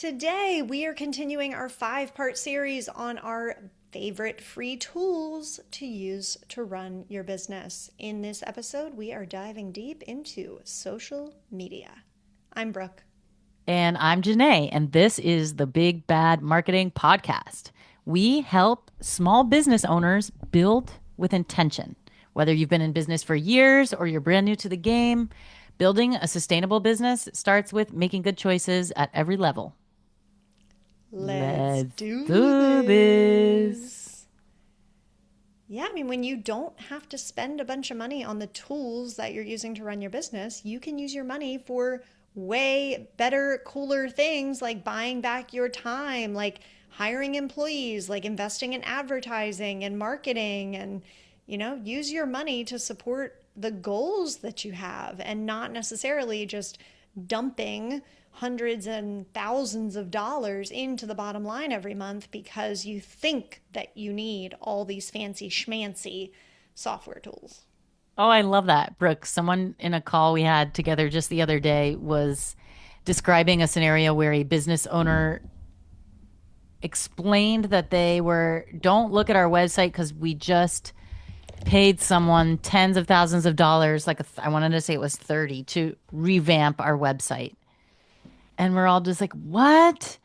Today, we are continuing our 5-part series on our favorite free tools to use to run your business. In this episode, we are diving deep into social media. I'm Brooke. And I'm Janae, and this is the Big Bad Marketing Podcast. We help small business owners build with intention. Whether you've been in business for years or you're brand new to the game, building a sustainable business starts with making good choices at every level. Let's Let's do do this. this. Yeah, I mean, when you don't have to spend a bunch of money on the tools that you're using to run your business, you can use your money for way better, cooler things like buying back your time, like hiring employees, like investing in advertising and marketing, and, use your money to support the goals that you have and not necessarily just dumping hundreds and thousands of dollars into the bottom line every month because you think that you need all these fancy schmancy software tools. Oh, I love that, Brooke. Someone in a call we had together just the other day was describing a scenario where a business owner explained that don't look at our website because we just paid someone tens of thousands of dollars, I wanted to say it was 30, to revamp our website. And we're all just like, what?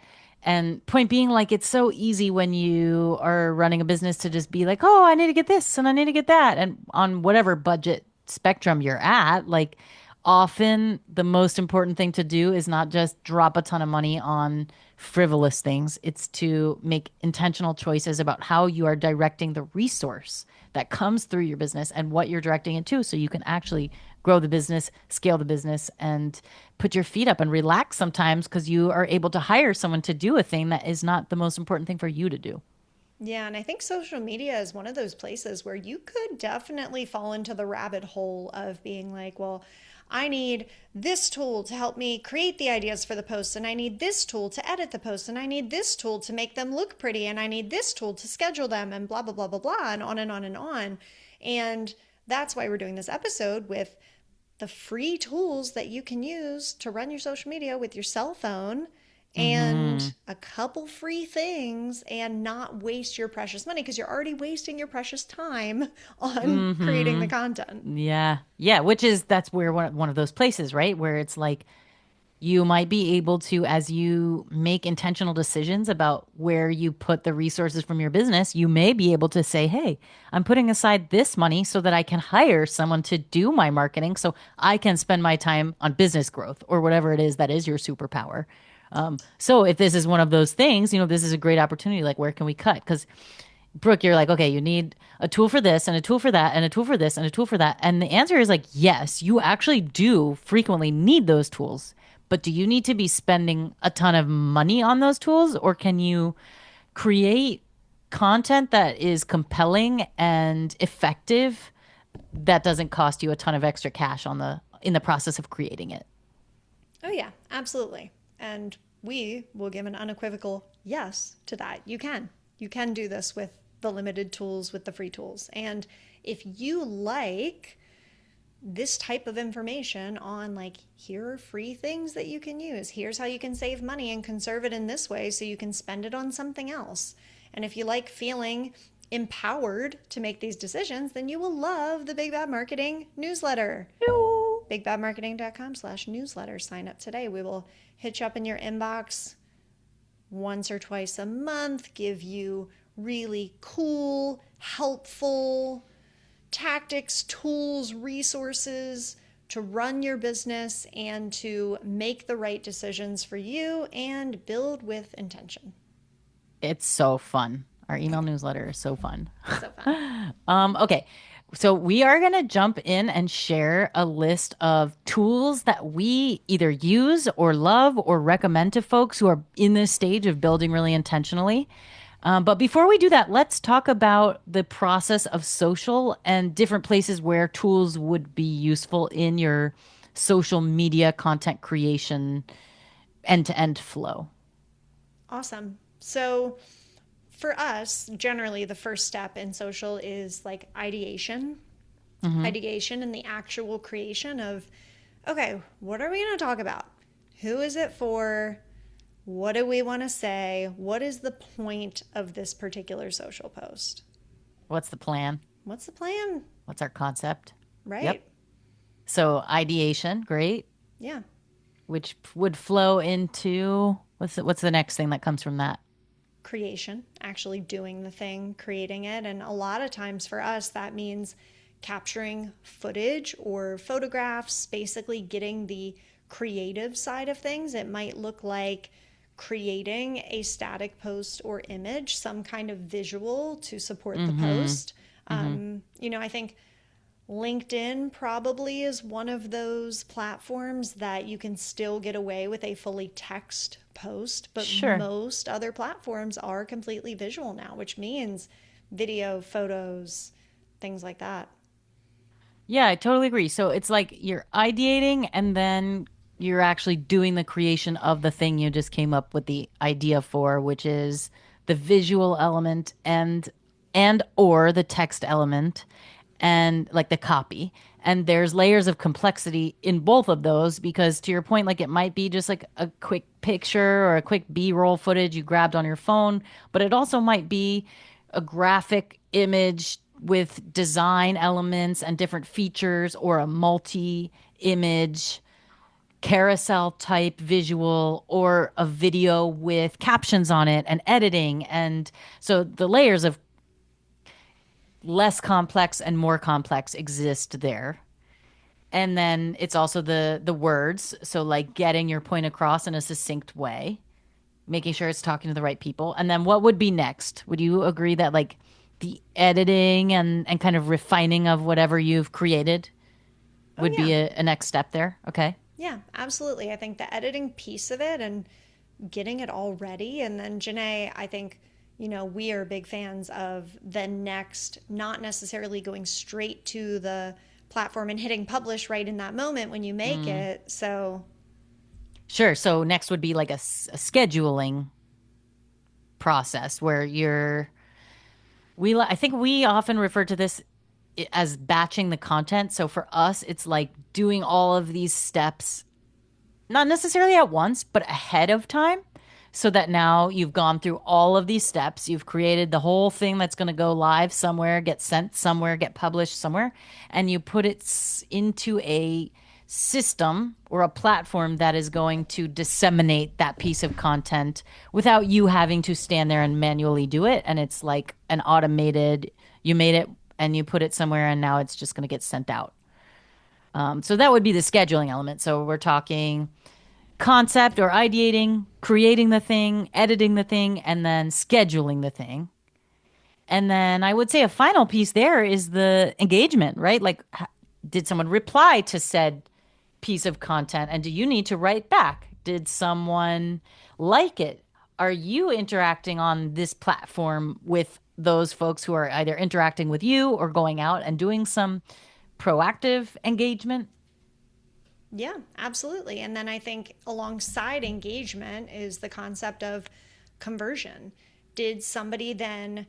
And point being, like, it's so easy when you are running a business to just be like, oh, I need to get this and I need to get that. And on whatever budget spectrum you're at, like, often the most important thing to do is not just drop a ton of money on frivolous things. It's to make intentional choices about how you are directing the resource that comes through your business and what you're directing it to, so you can actually grow the business, scale the business, and put your feet up and relax sometimes because you are able to hire someone to do a thing that is not the most important thing for you to do. Yeah, and I think social media is one of those places where you could definitely fall into the rabbit hole of being like, well, I need this tool to help me create the ideas for the posts, and I need this tool to edit the posts, and I need this tool to make them look pretty, and I need this tool to schedule them, and blah, blah, blah, blah, blah, and on and on and on. And that's why we're doing this episode with the free tools that you can use to run your social media with your cell phone Hmm. and a couple free things and not waste your precious money because you're already wasting your precious time on creating the Hmm. content. Yeah. Yeah. That's where one of those places, right? Where it's like you might be able to, as you make intentional decisions about where you put the resources from your business, you may be able to say, hey, I'm putting aside this money so that I can hire someone to do my marketing so I can spend my time on business growth or whatever it is that is your superpower. So if this is one of those things, this is a great opportunity. Like, where can we cut? Because Brooke, you're like, okay, you need a tool for this and a tool for that and a tool for this and a tool for that. And the answer is like, yes, you actually do frequently need those tools. But do you need to be spending a ton of money on those tools, or can you create content that is compelling and effective that doesn't cost you a ton of extra cash in the process of creating it? Oh, yeah, absolutely. And we will give an unequivocal yes to that. You can. You can do this with the limited tools, with the free tools. And if you like this type of information on, like, here are free things that you can use, here's how you can save money and conserve it in this way so you can spend it on something else. And if you like feeling empowered to make these decisions, then you will love the Big Bad Marketing newsletter. bigbadmarketing.com/newsletter. Sign up today. We will hit you up in your inbox once or twice a month, give you really cool, helpful tactics, tools, resources to run your business and to make the right decisions for you and build with intention. It's so fun. Our email newsletter is so fun. So fun. Okay. So we are going to jump in and share a list of tools that we either use or love or recommend to folks who are in this stage of building really intentionally. But before we do that, let's talk about the process of social and different places where tools would be useful in your social media content creation end to end flow. Awesome. So, for us, generally, the first step in social is like ideation. Hmm. Ideation and the actual creation of, okay, what are we going to talk about? Who is it for? What do we want to say? What is the point of this particular social post? What's the plan? What's the plan? What's our concept? Right. Yep. So ideation, great, Yeah. which would flow into what's the next thing that comes from that? Creation, actually doing the thing, creating it. And a lot of times for us, that means capturing footage or photographs, basically getting the creative side of things. It might look like creating a static post or image, some kind of visual to support the Mm-hmm. post. Mm-hmm. I think LinkedIn probably is one of those platforms that you can still get away with a fully text post, but Sure. most other platforms are completely visual now, which means video, photos, things like that. Yeah, I totally agree. So it's like you're ideating and then you're actually doing the creation of the thing you just came up with the idea for, which is the visual element and or the text element and like the copy. And there's layers of complexity in both of those because to your point, like it might be just like a quick picture or a quick B-roll footage you grabbed on your phone, but it also might be a graphic image with design elements and different features or a multi-image carousel type visual or a video with captions on it and editing. And so the layers of less complex and more complex exist there. And then it's also the words, so like getting your point across in a succinct way, making sure it's talking to the right people. And then what would be next? Would you agree that like the editing and kind of refining of whatever you've created Oh, would yeah. be a next step there? Okay. Yeah, absolutely. I think the editing piece of it and getting it all ready. And then, Janae, I think, we are big fans of the next, not necessarily going straight to the platform and hitting publish right in that moment when you make Mm. it. So, Sure. So next would be like a scheduling process where I think we often refer to this as batching the content. So for us, it's like doing all of these steps not necessarily at once, but ahead of time. So that now you've gone through all of these steps. You've created the whole thing that's going to go live somewhere, get sent somewhere, get published somewhere, and you put it into a system or a platform that is going to disseminate that piece of content without you having to stand there and manually do it. And it's like an automated, you made it and you put it somewhere, and now it's just going to get sent out. So that would be the scheduling element. So we're talking concept or ideating, creating the thing, editing the thing, and then scheduling the thing. And then I would say a final piece there is the engagement, right? Like, did someone reply to said piece of content? And do you need to write back? Did someone like it? Are you interacting on this platform with those folks who are either interacting with you or going out and doing some proactive engagement? yeah, absolutely. And then I think alongside engagement is the concept of conversion. Did somebody then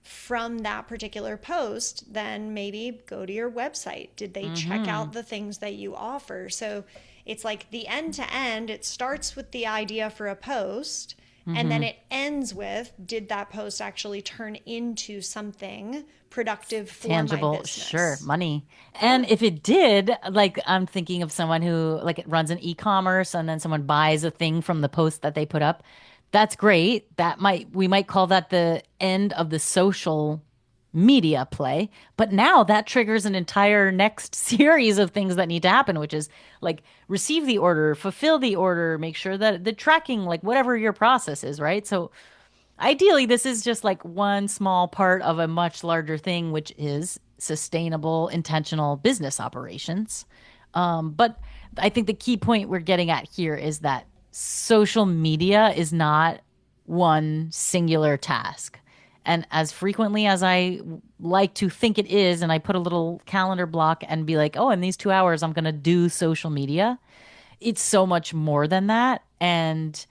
from that particular post then maybe go to your website? Did they check Mm-hmm. out the things that you offer? So it's like the end to end, it starts with the idea for a post and then Mm-hmm. it ends with did that post actually turn into something productive for my Tangible, sure, business? money. Yeah. And if it did, like I'm thinking of someone who like it runs an e-commerce and then someone buys a thing from the post that they put up. That's great. We might call that the end of the social media play. But now that triggers an entire next series of things that need to happen, which is like receive the order, fulfill the order, make sure that the tracking, like whatever your process is, right? So ideally, this is just like one small part of a much larger thing, which is sustainable, intentional business operations. But I think the key point we're getting at here is that social media is not one singular task. And as frequently as I like to think it is, and I put a little calendar block and be like, oh, in these 2 hours, I'm going to do social media, it's so much more than that. And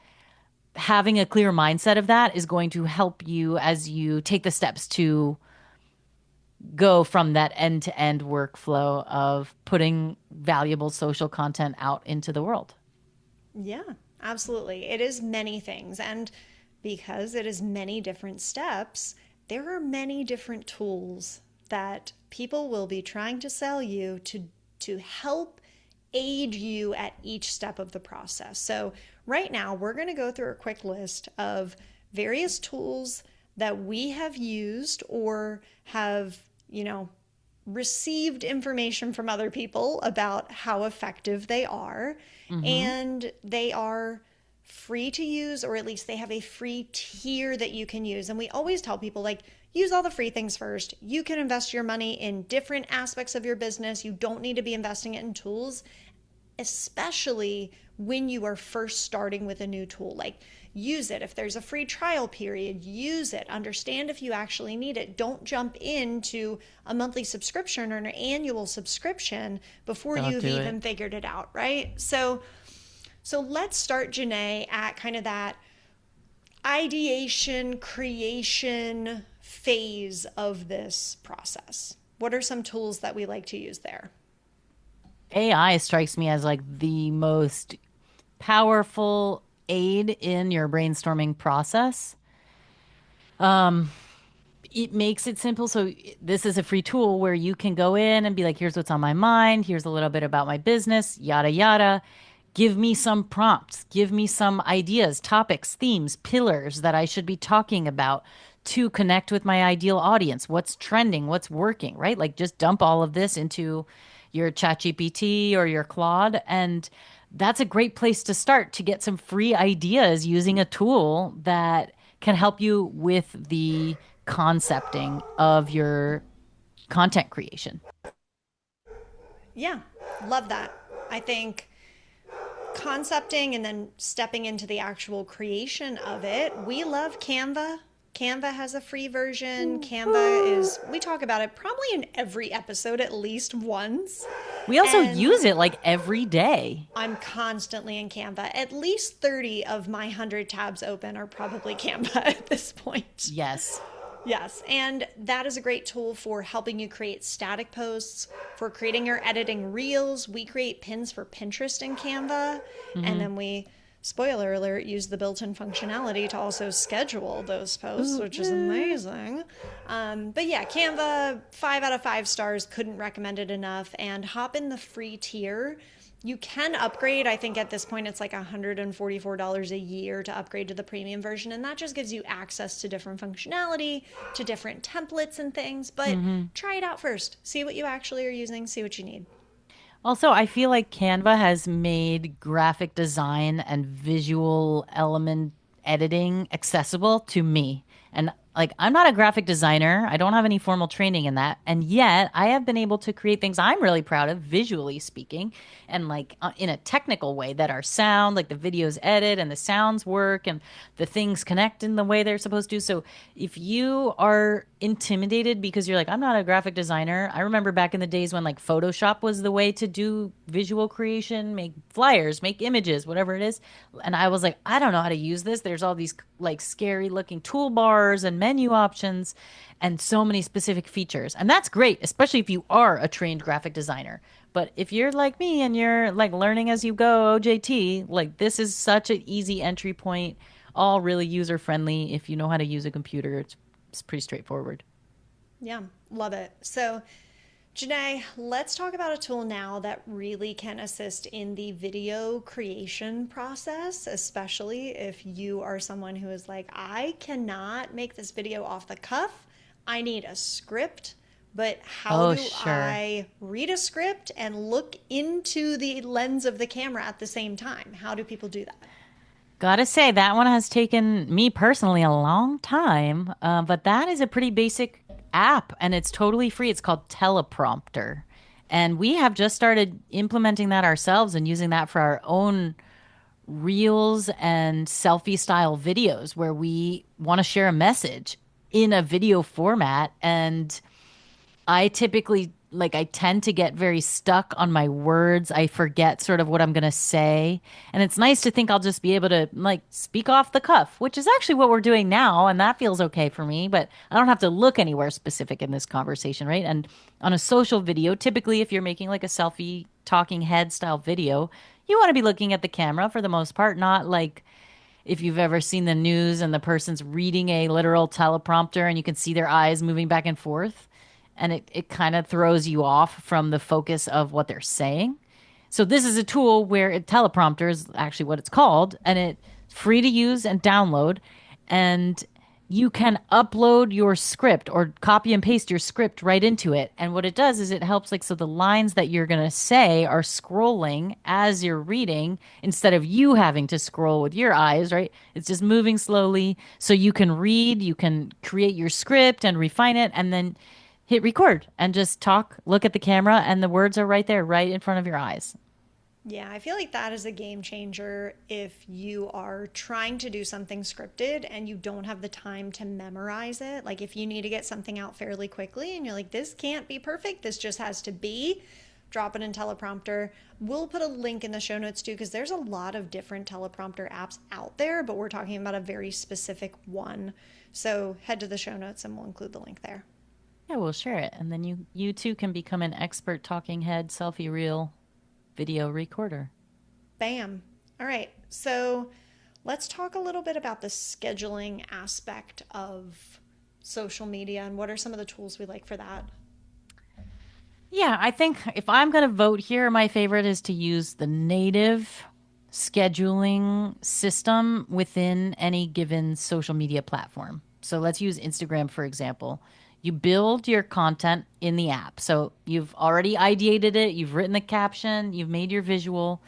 having a clear mindset of that is going to help you as you take the steps to go from that end to end workflow of putting valuable social content out into the world. Yeah, Absolutely. It is many things. And because it is many different steps, there are many different tools that people will be trying to sell you to help aid you at each step of the process. So, right now, we're going to go through a quick list of various tools that we have used or have, received information from other people about how effective they are. Hmm. And they are free to use, or at least they have a free tier that you can use. And we always tell people, like, use all the free things first. You can invest your money in different aspects of your business. You don't need to be investing it in tools, especially when you are first starting with a new tool. Like, use it. If there's a free trial period, use it. Understand if you actually need it. Don't jump into a monthly subscription or an annual subscription before Don't you've do it. even figured it out, right? So let's start, Janae, at kind of that ideation, creation phase of this process. What are some tools that we like to use there? AI strikes me as like the most powerful aid in your brainstorming process. It makes it simple. So this is a free tool where you can go in and be like, here's what's on my mind. Here's a little bit about my business, yada, yada. Give me some prompts. Give me some ideas, topics, themes, pillars that I should be talking about to connect with my ideal audience. What's trending? What's working, right? Like just dump all of this into your ChatGPT or your Claude. And that's a great place to start to get some free ideas using a tool that can help you with the concepting of your content creation. Yeah, love that. I think concepting and then stepping into the actual creation of it, we love Canva. Canva has a free version. Canva is, we talk about it probably in every episode at least once. We also And use it like every day. I'm constantly in Canva. At least 30 of my 100 tabs open are probably Canva at this point. Yes. Yes, and that is a great tool for helping you create static posts, for creating or editing reels. We create pins for Pinterest in Canva, and Hmm. then we, spoiler alert, use the built in functionality to also schedule those posts, Ooh, which is amazing. But yeah, Canva, 5 out of 5 stars, couldn't recommend it enough. And hop in the free tier. You can upgrade. I think at this point it's like $144 a year to upgrade to the premium version. And that just gives you access to different functionality, to different templates and things. But hmm. try it out first. See what you actually are using, see what you need. Also, I feel like Canva has made graphic design and visual element editing accessible to me. And like, I'm not a graphic designer, I don't have any formal training in that. And yet, I have been able to create things I'm really proud of, visually speaking, and like in a technical way that are sound, like the videos edit and the sounds work and the things connect in the way they're supposed to. So, if you are intimidated because you're like, I'm not a graphic designer, I remember back in the days when like Photoshop was the way to do visual creation, make flyers, make images, whatever it is. And I was like, I don't know how to use this. There's all these like scary looking toolbars and menu options and so many specific features. And that's great, especially if you are a trained graphic designer. But if you're like me and you're like learning as you go, OJT, like this is such an easy entry point, all really user friendly. If you know how to use a computer, it's pretty straightforward. Yeah, love it. So, Janae, let's talk about a tool now that really can assist in the video creation process, especially if you are someone who is like, I cannot make this video off the cuff. I need a script, but how Oh, do sure. I read a script and look into the lens of the camera at the same time? How do people do that? Gotta say, that one has taken me personally a long time, but that is a pretty basic app and it's totally free. It's called Teleprompter. And we have just started implementing that ourselves and using that for our own reels and selfie style videos where we want to share a message in a video format. And I typically like I tend to get very stuck on my words. I forget sort of what I'm going to say. And it's nice to think I'll just be able to like speak off the cuff, which is actually what we're doing now and that feels okay for me, but I don't have to look anywhere specific in this conversation, right? And on a social video, typically if you're making like a selfie talking head style video, you want to be looking at the camera for the most part, not like if you've ever seen the news and the person's reading a literal teleprompter and you can see their eyes moving back and forth, and it kind of throws you off from the focus of what they're saying. So this is a tool where teleprompter is actually what it's called, and it's free to use and download, and you can upload your script or copy and paste your script right into it. And what it does is it helps, like, so the lines that you're going to say are scrolling as you're reading instead of you having to scroll with your eyes, right? It's just moving slowly so you can read, you can create your script and refine it, and then hit record and just talk, look at the camera, and the words are right there, right in front of your eyes. Yeah, I feel like that is a game changer if you are trying to do something scripted and you don't have the time to memorize it. Like if you need to get something out fairly quickly and you're like, this can't be perfect, this just has to be, drop it in teleprompter. We'll put a link in the show notes too, because there's a lot of different teleprompter apps out there, but we're talking about a very specific one. So head to the show notes and we'll include the link there. Yeah, we'll share it. And then you too can become an expert talking head selfie reel video recorder. Bam. All right. So let's talk a little bit about the scheduling aspect of social media and what are some of the tools we like for that? Yeah, I think if I'm going to vote here, my favorite is to use the native scheduling system within any given social media platform. So let's use Instagram, for example. You build your content in the app. So you've already ideated it, you've written the caption, you've made your visual.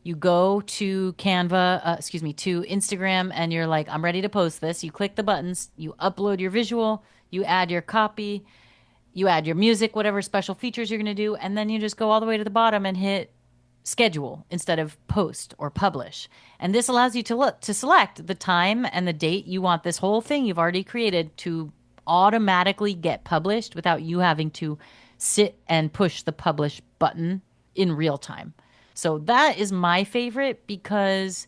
You go to Canva, to Instagram, and you're like, I'm ready to post this. You click the buttons, you upload your visual, you add your copy, you add your music, whatever special features you're going to do, and then you just go all the way to the bottom and hit schedule instead of post or publish. And this allows you to select the time and the date you want this whole thing you've already created to automatically get published without you having to sit and push the publish button in real time. So that is my favorite because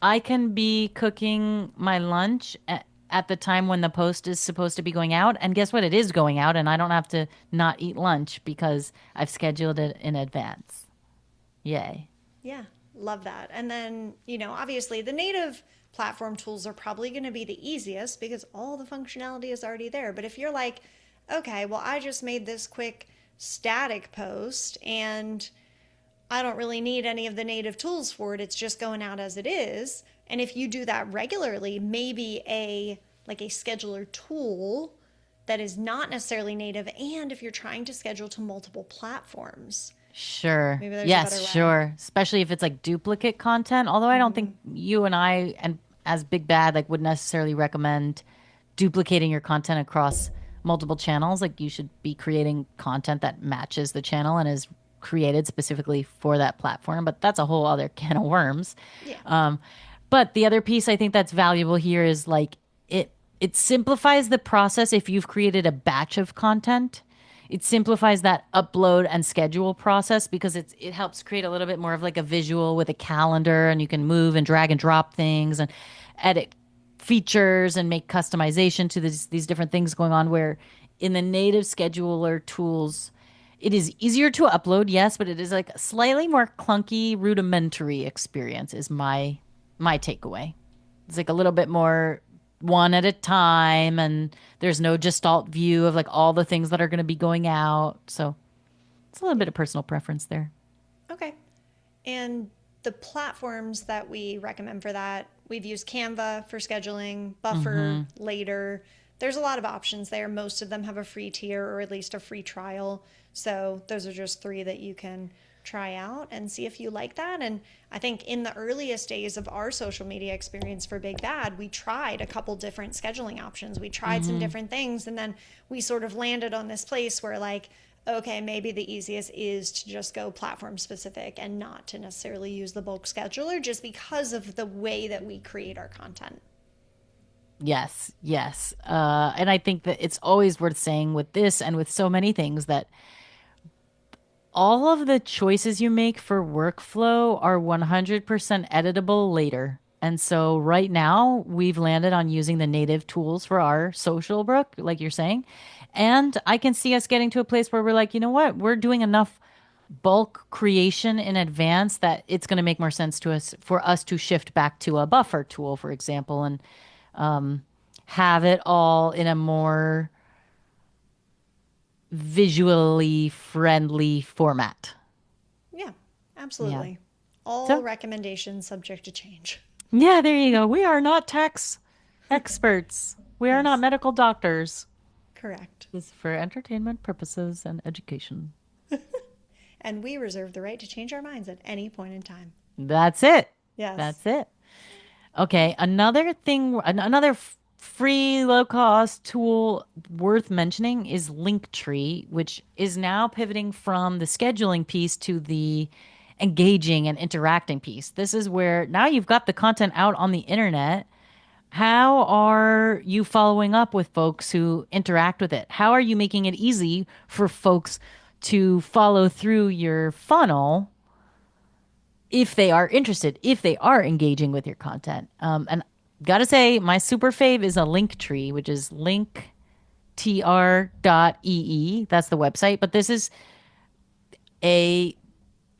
I can be cooking my lunch at the time when the post is supposed to be going out. And guess what? It is going out, and I don't have to not eat lunch because I've scheduled it in advance. Yay. Yeah, love that. And then, obviously the native platform tools are probably going to be the easiest because all the functionality is already there. But if you're like, okay, well, I just made this quick static post and I don't really need any of the native tools for it. It's just going out as it is. And if you do that regularly, maybe a scheduler tool that is not necessarily native, and if you're trying to schedule to multiple platforms, Sure. maybe there's a better Yes, way. sure. Especially if it's like duplicate content. Although I don't think you and I and as Big Bad like would necessarily recommend duplicating your content across multiple channels. Like you should be creating content that matches the channel and is created specifically for that platform. But that's a whole other can of worms. Yeah. But the other piece I think that's valuable here is like it simplifies the process if you've created a batch of content. It simplifies that upload and schedule process because it helps create a little bit more of like a visual with a calendar, and you can move and drag and drop things and edit features and make customization to these different things going on, where in the native scheduler tools it is easier to upload, yes, but it is like a slightly more clunky, rudimentary experience is my takeaway. It's like a little bit more one at a time, and there's no gestalt view of like all the things that are going to be going out. So it's a little bit of personal preference there. Okay. And the platforms that we recommend for that, we've used Canva for scheduling, Buffer, Mm-hmm. Later. There's a lot of options there. Most of them have a free tier or at least a free trial. So those are just three that you can try out and see if you like that. And I think in the earliest days of our social media experience for Big Bad, we tried a couple different scheduling options. We tried some Mm-hmm. different things, and then we sort of landed on this place where, like, okay, maybe the easiest is to just go platform specific and not to necessarily use the bulk scheduler just because of the way that we create our content. Yes, yes. And I think that it's always worth saying with this and with so many things that all of the choices you make for workflow are 100% editable later. And so right now we've landed on using the native tools for our social, Brooke, like you're saying. And I can see us getting to a place where we're like, you know what? We're doing enough bulk creation in advance, that it's going to make more sense to us for us to shift back to a buffer tool, for example, and have it all in a more visually friendly format. Yeah, Yeah. absolutely. All So, recommendations subject to change. yeah, there you go. We are not tax experts. We are not Yes, medical doctors. correct. This is for entertainment purposes and education. And we reserve the right to change our minds at any point in time. That's it. Yes. That's it. Okay, another thing, another free low cost tool worth mentioning is Linktree, which is now pivoting from the scheduling piece to the engaging and interacting piece. This is where now you've got the content out on the internet. How are you following up with folks who interact with it? How are you making it easy for folks to follow through your funnel if they are interested, if they are engaging with your content? And gotta say, my super fave is a link tree, which is linktr.ee. That's the website. But this is a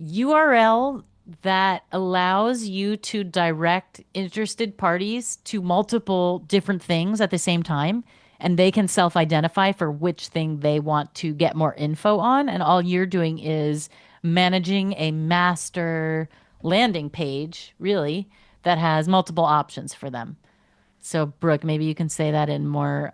URL that allows you to direct interested parties to multiple different things at the same time. And they can self identify for which thing they want to get more info on. And all you're doing is managing a master landing page, really, that has multiple options for them. So, Brooke, maybe you can say that in more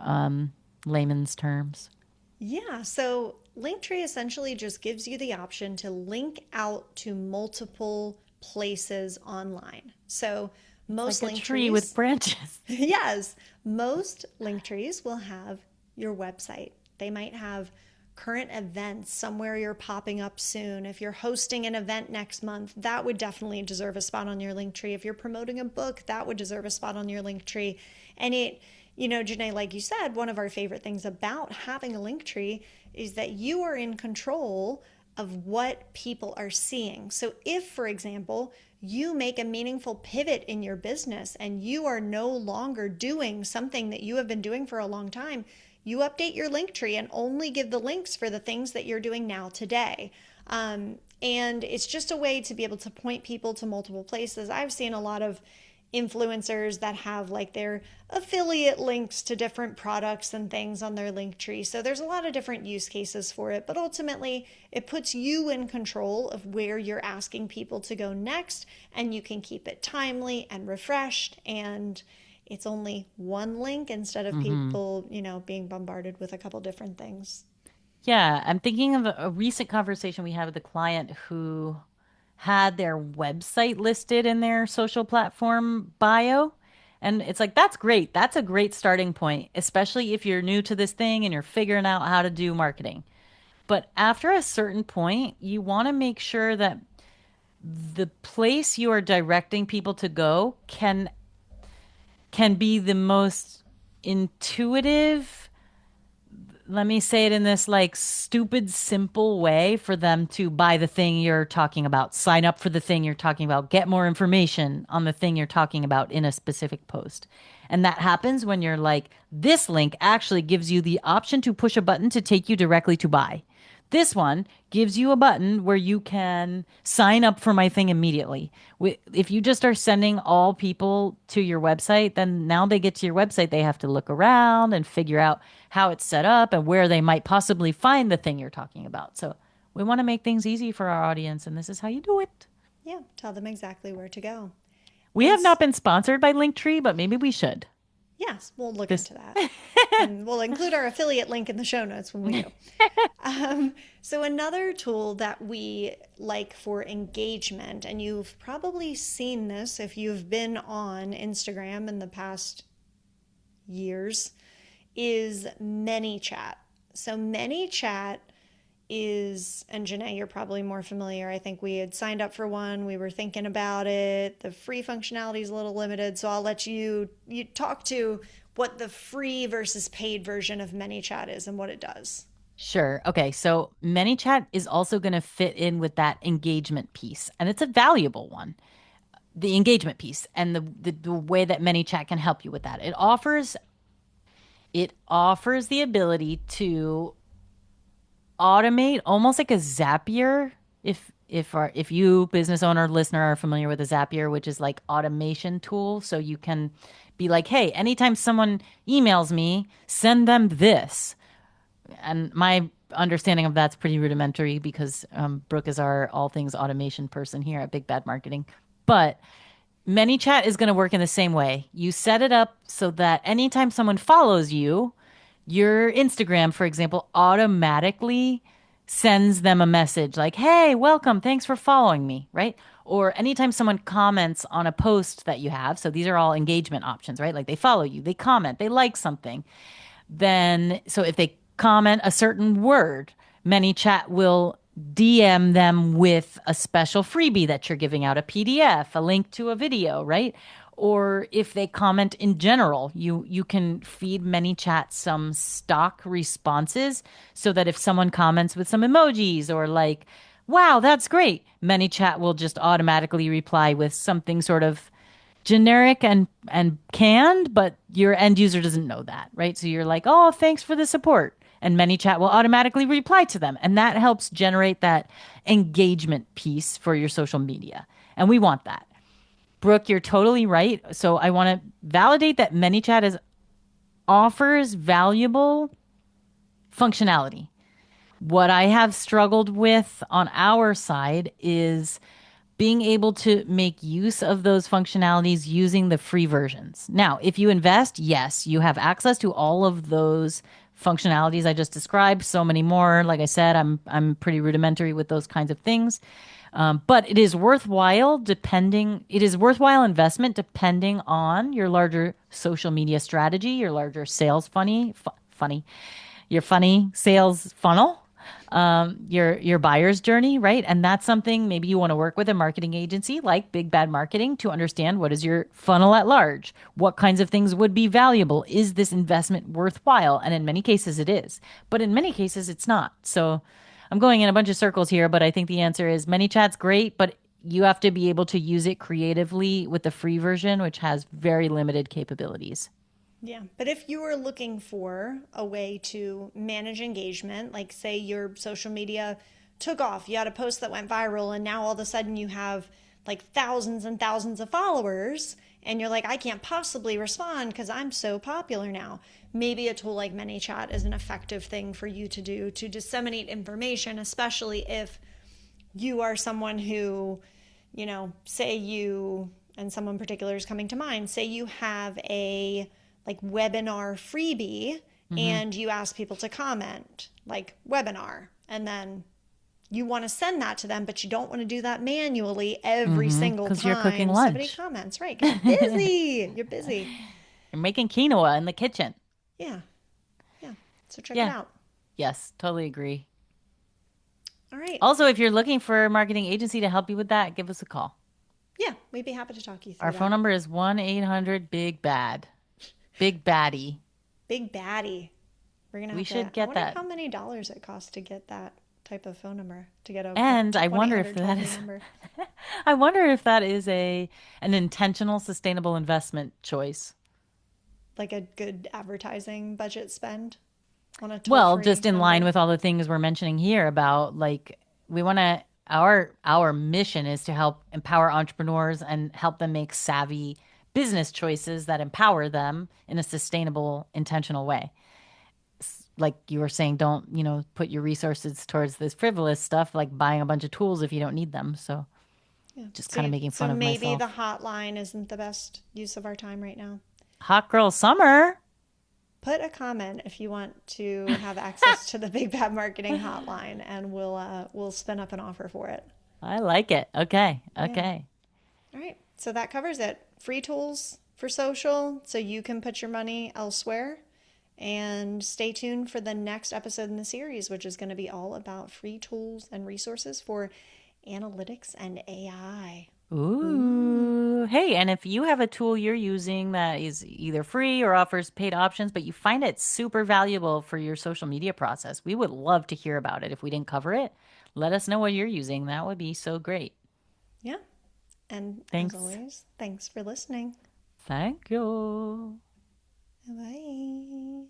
layman's terms. Yeah, so Linktree essentially just gives you the option to link out to multiple places online. So It's most like a tree with Linktrees, branches. yes, most Linktrees will have your website. They might have current events, somewhere you're popping up soon. If you're hosting an event next month, that would definitely deserve a spot on your Linktree. If you're promoting a book, that would deserve a spot on your Linktree. And Janae, like you said, one of our favorite things about having a Linktree is that you are in control of what people are seeing. So if, for example, you make a meaningful pivot in your business and you are no longer doing something that you have been doing for a long time, you update your link tree and only give the links for the things that you're doing now today. And it's just a way to be able to point people to multiple places. I've seen a lot of influencers that have like their affiliate links to different products and things on their link tree. So there's a lot of different use cases for it, but ultimately it puts you in control of where you're asking people to go next, and you can keep it timely and refreshed, and it's only one link instead of Hmm. people, being bombarded with a couple different things. Yeah, I'm thinking of a recent conversation we had with a client who had their website listed in their social platform bio. And it's like, that's great. That's a great starting point, especially if you're new to this thing and you're figuring out how to do marketing. But after a certain point, you want to make sure that the place you are directing people to go can be the most intuitive, let me say it in this like stupid simple way for them to buy the thing you're talking about, sign up for the thing you're talking about, get more information on the thing you're talking about in a specific post. And that happens when you're like, this link actually gives you the option to push a button to take you directly to buy. This one gives you a button where you can sign up for my thing immediately. If you just are sending all people to your website, then now they get to your website, they have to look around and figure out how it's set up and where they might possibly find the thing you're talking about. So we want to make things easy for our audience, and this is how you do it. Yeah, tell them exactly where to go. We And have not been sponsored by Linktree, but maybe we should. yes, we'll look This into that. And we'll include our affiliate link in the show notes when we do. So, another tool that we like for engagement, and you've probably seen this if you've been on Instagram in the past years, is ManyChat. So, ManyChat is, and Janae, you're probably more familiar. I think we had signed up for one. We were thinking about it. The free functionality is a little limited, so I'll let you talk to what the free versus paid version of ManyChat is and what it does. Sure. Okay. So ManyChat is also going to fit in with that engagement piece, and it's a valuable one. The engagement piece and the way that ManyChat can help you with that. It offers the ability to automate almost like a Zapier If you business owner listener are familiar with a Zapier, which is like automation tool, so you can be like, hey, anytime someone emails me, send them this. And my understanding of that's pretty rudimentary because Brooke is our all things automation person here at Big Bad Marketing. But ManyChat is going to work in the same way. You set it up so that anytime someone follows you, your Instagram, for example, automatically sends them a message like, hey, welcome, thanks for following me, right? Or anytime someone comments on a post that you have, so these are all engagement options, right? Like they follow you, they comment, they like something. Then, so if they comment a certain word, ManyChat will DM them with a special freebie that you're giving out, a PDF, a link to a video, right? Or if they comment in general, you can feed ManyChat some stock responses so that if someone comments with some emojis or like, wow, that's great, ManyChat will just automatically reply with something sort of generic and canned, but your end user doesn't know that, right? So you're like, "Oh, thanks for the support." And ManyChat will automatically reply to them, and that helps generate that engagement piece for your social media. And we want that. Brooke, you're totally right. So I want to validate that ManyChat is offers valuable functionality. What I have struggled with on our side is being able to make use of those functionalities using the free versions. Now, if you invest, yes, you have access to all of those functionalities I just described, so many more. Like I said, I'm pretty rudimentary with those kinds of things. But it is worthwhile it is worthwhile investment depending on your larger social media strategy, your larger sales your funny sales funnel, your buyer's journey, right? And that's something maybe you want to work with a marketing agency like Big Bad Marketing to understand what is your funnel at large, what kinds of things would be valuable, is this investment worthwhile? And in many cases, it is, but in many cases, it's not. So I'm going in a bunch of circles here, but I think the answer is ManyChat's great, but you have to be able to use it creatively with the free version, which has very limited capabilities. Yeah, but if you are looking for a way to manage engagement, like say your social media took off, you had a post that went viral, and now all of a sudden you have like thousands and thousands of followers, and you're like, I can't possibly respond because I'm so popular now. Maybe a tool like ManyChat is an effective thing for you to do to disseminate information, especially if you are someone who, say you, and someone particular is coming to mind, say you have a like webinar freebie Hmm. and you ask people to comment like webinar, and then you want to send that to them, but you don't want to do that manually every single Because you're cooking time somebody lunch. comments, right? Because you're busy. You're making quinoa in the kitchen. Yeah, yeah, so check it Yeah. out. Yes, totally agree. All right. Also, if you're looking for a marketing agency to help you with that, give us a call. Yeah, we'd be happy to talk you Our through phone that. number is 1-800 Big Bad. Big Baddie. Big baddie. We're gonna We have to. should I get wonder that. how many dollars it costs to get that type of phone number, to get a And I one eight wonder if hundred toll that free is number. I wonder if that is a an intentional sustainable investment choice. Like a good advertising budget spend on a toll Well, just free in line number. with all the things we're mentioning here about like we want to our mission is to help empower entrepreneurs and help them make savvy business choices that empower them in a sustainable, intentional way. Like you were saying, don't, put your resources towards this frivolous stuff like buying a bunch of tools if you don't need them. So Yeah. just kind of So making so fun of maybe the myself. hotline isn't the best use of our time right now. Hot girl summer. Put a comment if you want to have access to the Big Bad Marketing hotline, and we'll spin up an offer for it. I like it. Okay. Yeah. Okay. All right. So that covers it. Free tools for social so you can put your money elsewhere. And stay tuned for the next episode in the series, which is going to be all about free tools and resources for analytics and AI. Ooh. Ooh. Hey, and if you have a tool you're using that is either free or offers paid options, but you find it super valuable for your social media process, we would love to hear about it. If we didn't cover it, let us know what you're using. That would be so great. Yeah. And as Thanks. always, thanks for listening. Thank you. Bye.